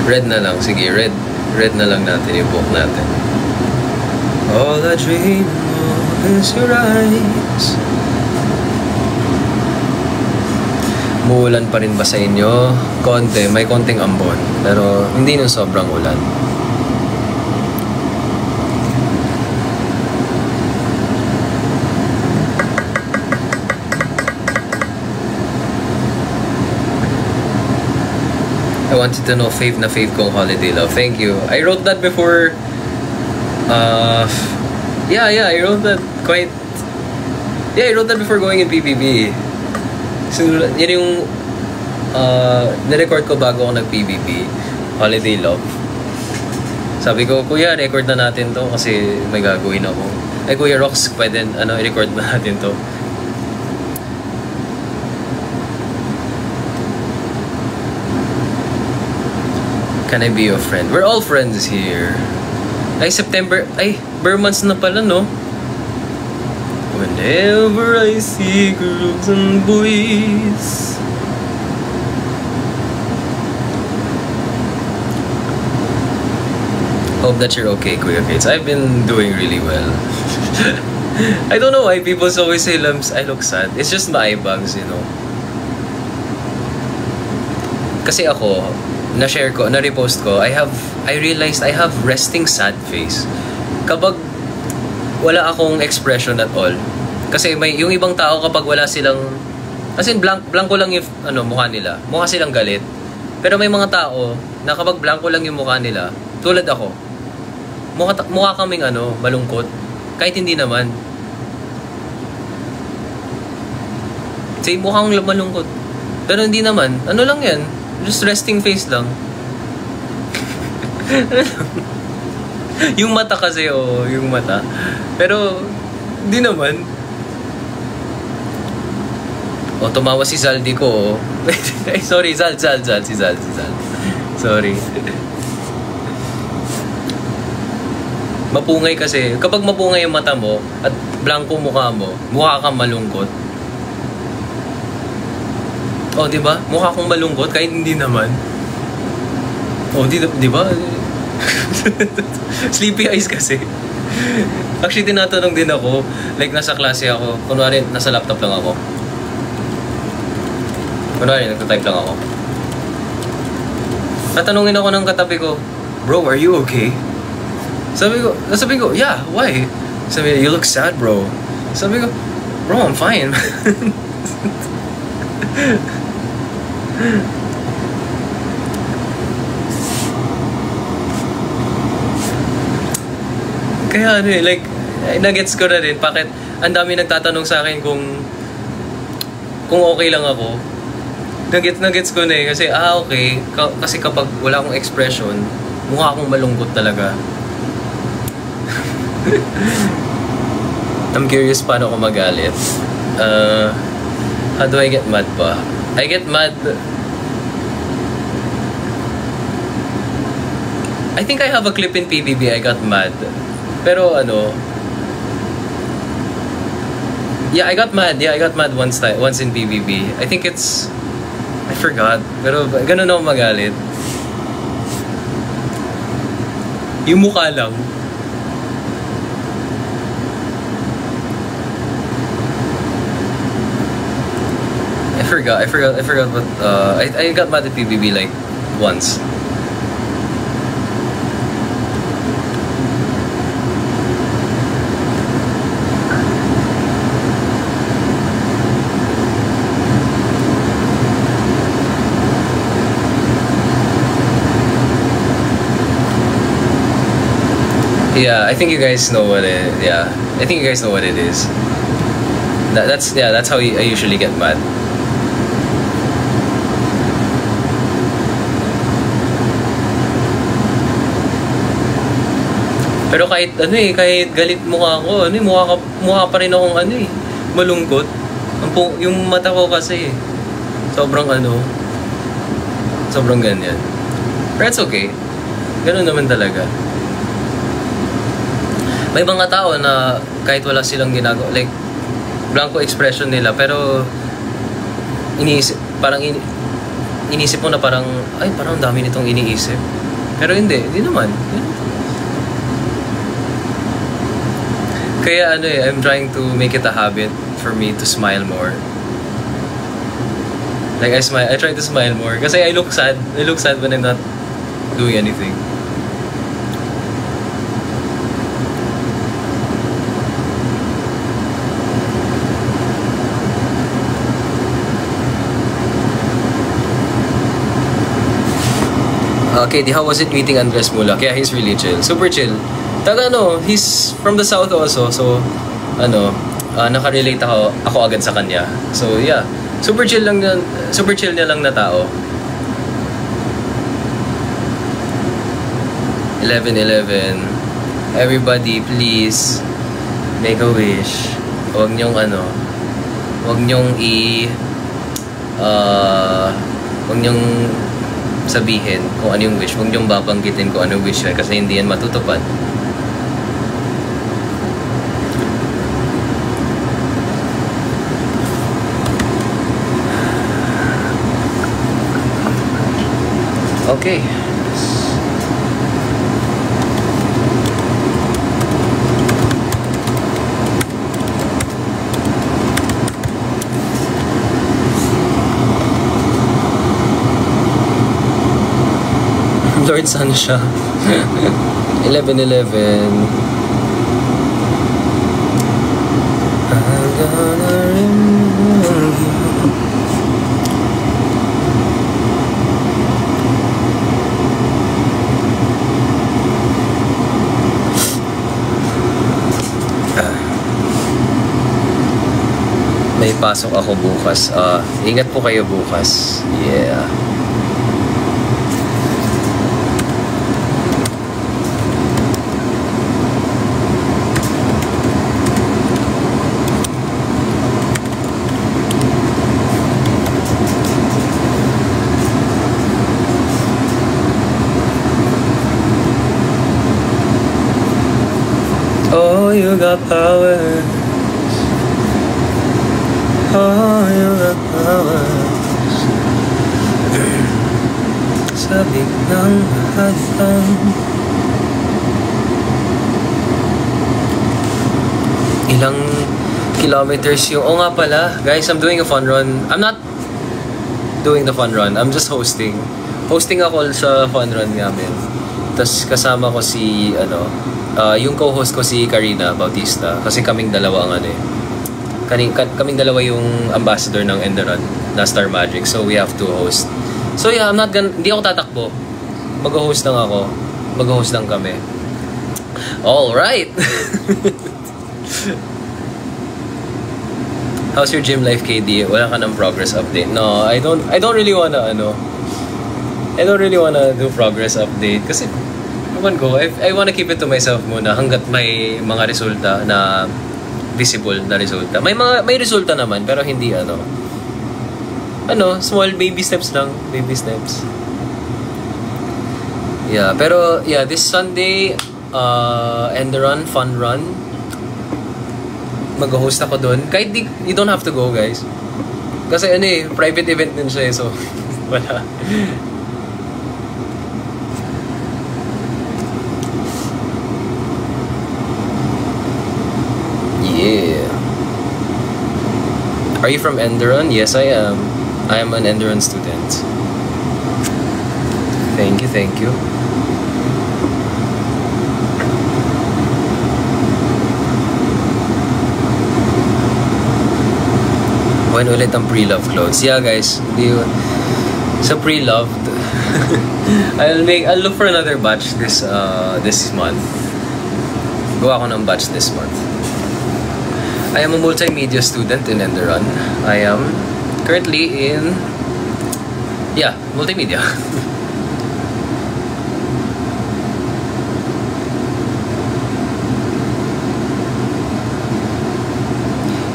Red na lang. Sige, red. Red na lang natin yung book natin. All I dream of is your eyes. Muulan pa rin ba sa inyo? Konti. May konting ambon. Pero hindi nung sobrang ulan. I wanted to know fave na fave kong holiday love. Thank you. I wrote that before. Yeah, I wrote that quite. Yeah, I wrote that before going in PBB. So, yun yung nirecord ko bago ako nag-PBB. Holiday love. Sabi ko, Kuya, record na natin to kasi may gagawin ako. Ay, Kuya Rox, pwede, i-record na natin to. Can I be your friend? We're all friends here. Ay, September. Ay, bare months na pala, no? Whenever I see girls and boys. Hope that you're okay, Kuya Kids. I've been doing really well. I don't know why people always say I look sad. It's just my eye bags, you know. Kasi ako, na-share ko, na-repost ko, I realized I have resting sad face. Kapag wala akong expression at all. Kasi yung ibang tao kapag wala silang, as in blanco lang yung mukha nila. Mukha silang galit. Pero may mga tao na kapag blanco lang yung mukha nila, tulad ako, mukha kaming malungkot. Kahit hindi naman. Say, mukhang malungkot. Pero hindi naman. Ano lang yan? Just resting face lang. Yung mata kasi, yung mata. Pero, hindi naman. Tumawa si Zaldi ko, Ay, sorry, si Zal. Sorry. Mapungay kasi. Kapag mapungay yung mata mo, at blanco mukha mo, mukha kang malungkot. Diba? Mukha akong malungkot kahit hindi naman. Diba? Sleepy eyes kasi. Actually, tinatanong din ako. Like, nasa klase ako. Kunwari, nasa laptop lang ako. Kunwari, nagtatype lang ako. Tatanungin ako ng katabi ko, Bro, are you okay? Sabi ko, yeah, why? Sabi niya, you look sad, bro. Sabi ko, bro, I'm fine. Kaya like, nagets ko na rin bakit ang dami nagtatanong sa akin kung okay lang ako. Nagets ko na kasi okay. Kasi kapag wala akong expression, mukha akong malungkot talaga. I'm curious paano ako magalit. How do I get mad pa? I get mad. I think I have a clip in PBB. I got mad. Pero yeah, I got mad. Yeah, I got mad once in PBB. I think I forgot. Pero ganun ako magalit. Yung mukha lang. I forgot what I got mad at PBB like once. Yeah, I think you guys know what it. Yeah, I think you guys know what it is. That's how I usually get mad. Pero kahit kahit galit mukha ko, mukha pa rin akong malungkot. Yung mata ko kasi sobrang sobrang ganyan. But it's okay. Ganun naman talaga. May mga tao na kahit wala silang ginagawa, like blanco expression nila, pero inisip mo na parang, parang dami nitong iniisip. Pero hindi naman. Kaya I'm trying to make it a habit for me to smile more. Like I try to smile more kasi I look sad when I'm not doing anything. Katie, how was it meeting Andres Mulak? Yeah, he's really chill. Super chill. He's from the south also. So, nakarelate ako agad sa kanya. So, yeah. Super chill niya lang na tao. 11:11. Everybody, please make a wish. Huwag niyong sabihin kung ano yung wish. Huwag niyong babanggitin kung ano yung wish kasi hindi yan matutupad. Okay. Lord San siya. 11:11. I'm gonna remember you. May pasok ako bukas. Ingat po kayo bukas. Yeah. Oh, you got power. Oh, you got power. Sabi ng halitan. Ilang kilometers yung... Oh nga pala, guys, I'm doing a fun run. I'm not doing the fun run. I'm just hosting. Hosting ako sa fun run namin. Tapos kasama ko si, yung co-host ko si Karina Bautista. Kasi kaming dalawa ang kaming dalawa yung ambassador ng Enderun na Star Magic. So we have to host. So yeah, hindi ako tatakbo. Mag-host lang ako. Mag-host lang kami. Alright! How's your gym life, KD? Wala ka ng progress update? No, I don't really wanna I don't really wanna do progress update kasi I wanna keep it to myself muna hanggat may mga resulta na visible na resulta. May resulta naman pero hindi small baby steps lang, baby steps. Yeah, pero yeah, this Sunday Enderun fun run. Mag-host ako doon. Kahit you don't have to go, guys. Kasi private event din siya so wala. Yeah. Are you from Enderun? Yes, I am. I am an Enderun student. Thank you. When ulit ang pre-love clothes? Yeah, guys. Sa pre-loved. I'll look for another batch this month. Gawa ko ng batch this month. I am a multimedia student in Enderun. I am currently in multimedia.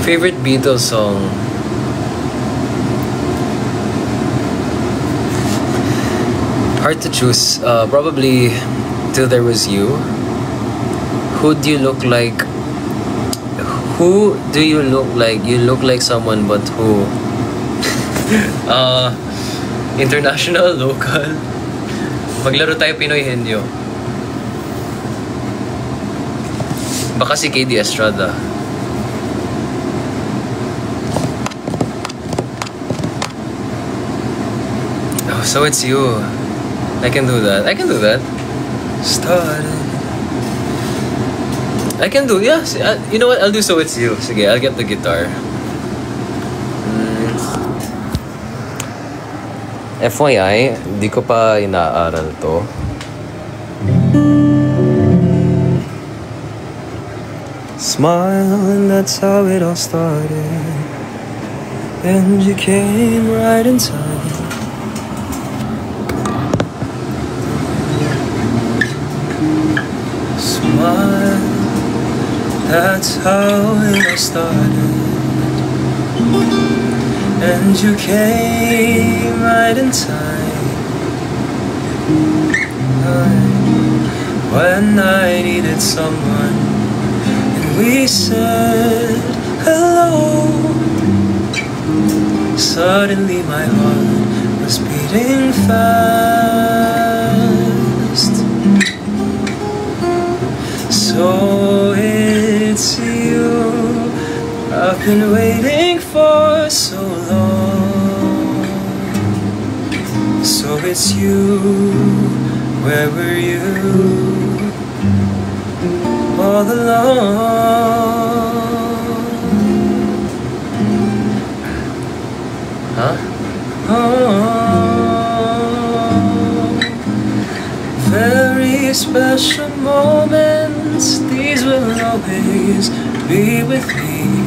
Favorite Beatles song? Hard to choose. Probably Till There Was You. Who do you look like? Who do you look like? You look like someone, but who? International, local. Maglaro tayo Pinoy Henyo. Baka si KD Estrada. Oh, so it's you. I can do that. I can do that. Started. I can do, yeah. You know what? I'll do So It's You. Sige, I'll get the guitar. FYI, di ko pa inaaral to. Smile, and that's how it all started. And you came right in time. Smile, that's how it all started. And you came right in time. When I needed someone, and we said hello. Suddenly my heart was beating fast. So it's you I've been waiting for so long. So it's you, where were you all along? Huh? Oh, very special moments, these will always be with me.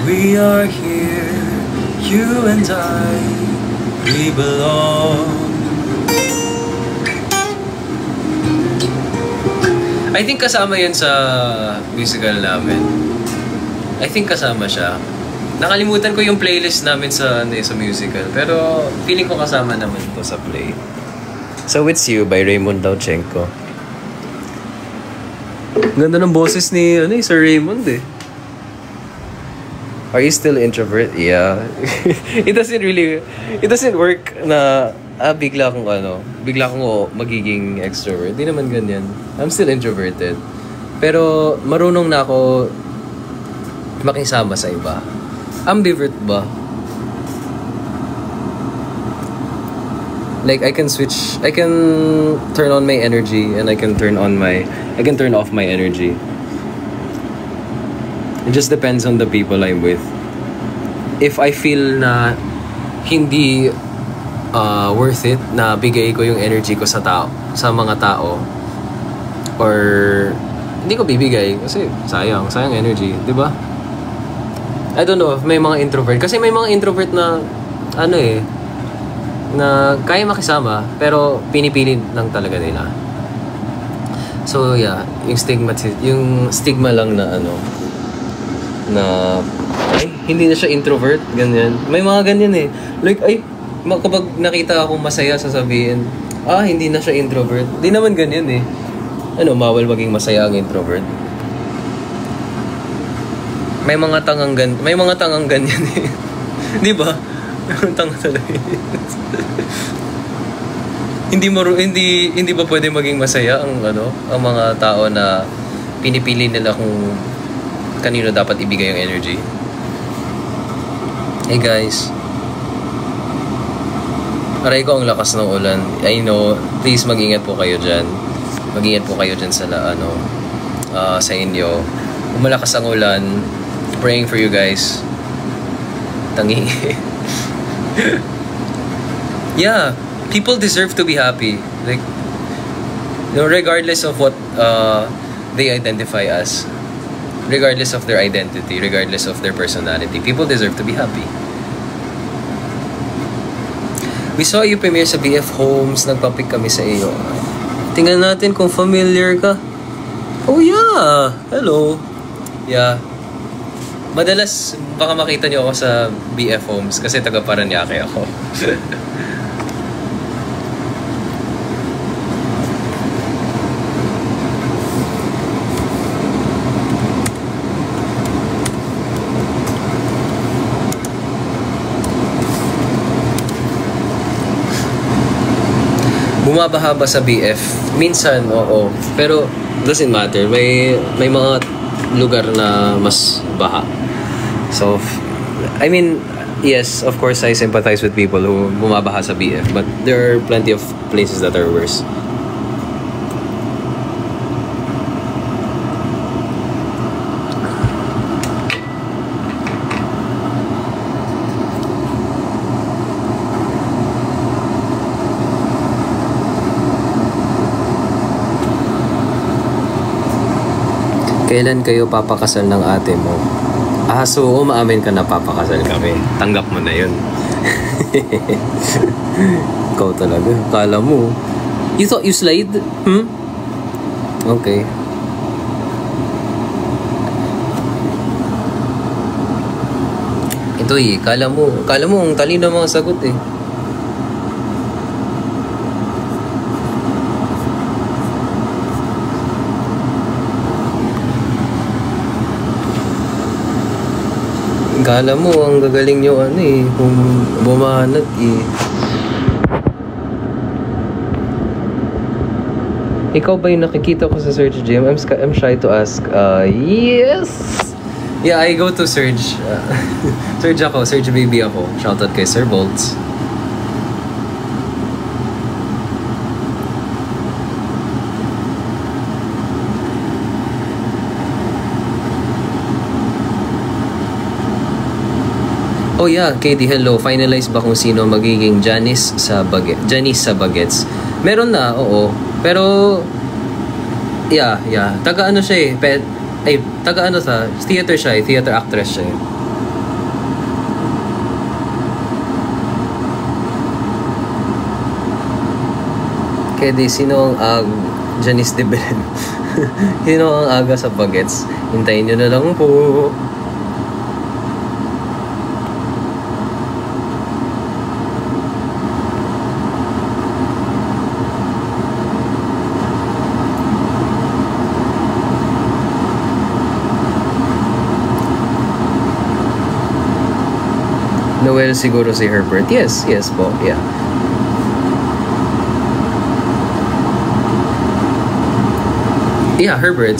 We are here, you and I, we belong. I think kasama yun sa musical namin. I think kasama siya. Nakalimutan ko yung playlist namin sa musical. Pero feeling ko kasama naman to sa play. So It's You by Raymond Dauchenko. Ganda ng boses ni Sir Raymond eh. Are you still introvert? Yeah. It doesn't work na bigla akong magiging extrovert. Di naman ganyan. I'm still introverted. Pero marunong na ako makisama sa iba. Ambivert ba? Like I can turn on my energy and I can turn off my energy. It just depends on the people I'm with. If I feel na hindi worth it na bigay ko yung energy ko sa mga tao, or hindi ko bibigay kasi sayang energy, di ba? I don't know if may mga introvert, kasi may mga introvert na na kaya makisama pero pinipili lang talaga nila. So yeah, yung stigma lang na na hindi na siya introvert, ganyan. May mga ganyan eh. Like kapag nakita akong masaya, sasabihin, hindi na siya introvert. Di naman ganyan eh. Bawal maging masaya ang introvert. May mga tangang ganyan eh. Di ba? Tanga talaga. Hindi ba pwede maging masaya ang mga tao na pinipili nila kung kanino dapat ibigay yung energy? Hey guys, aray ko ang lakas ng ulan. I know, please mag-ingat po kayo dyan. Mag-ingat po kayo dyan sa sa inyo. Kung malakas ang ulan, praying for you guys. Tangi. Yeah, people deserve to be happy. Like, regardless of what they identify as, regardless of their identity, regardless of their personality, people deserve to be happy. We saw you premiere sa BF Homes. Nagpapick kami sa iyo. Tingnan natin kung familiar ka. Oh yeah! Hello! Yeah. Madalas, baka makita niyo ako sa BF Homes kasi taga Paranaque ako. Bumabaha ba sa BF? Minsan, oo. Pero doesn't matter. May mga lugar na mas baha. So, I mean, yes, of course, I sympathize with people who bumabaha sa BF. But there are plenty of places that are worse. Kailan kayo papakasal ng ate mo? So umaamin ka na papakasal kami. Tanggap mo na yun. Ikaw talaga. Kala mo. You thought you slide? Okay. Ito kala mo ang talino mga sagot eh. Kala mo ang gagaling nyo kung bumanat Ikaw ba yung nakikita ko sa Surge Gym? I'm shy to ask. Yes! Yeah, I go to Surge. Surge ako, Surge baby ako. Shoutout kay Sir Bolts. Oh yeah, Katie, hello. Finalize ba kung sino magiging Janice sa Bagets? Meron na, oo. Pero, yeah. Taga-ano siya taga-ano sa theater siya theater actress siya Katie, sino ang Janice de Belen? Sino ang aga sa Bagets? Hintayin nyo na lang po. Noel siguro si Herbert. Yes po. Yeah. Yeah, Herbert.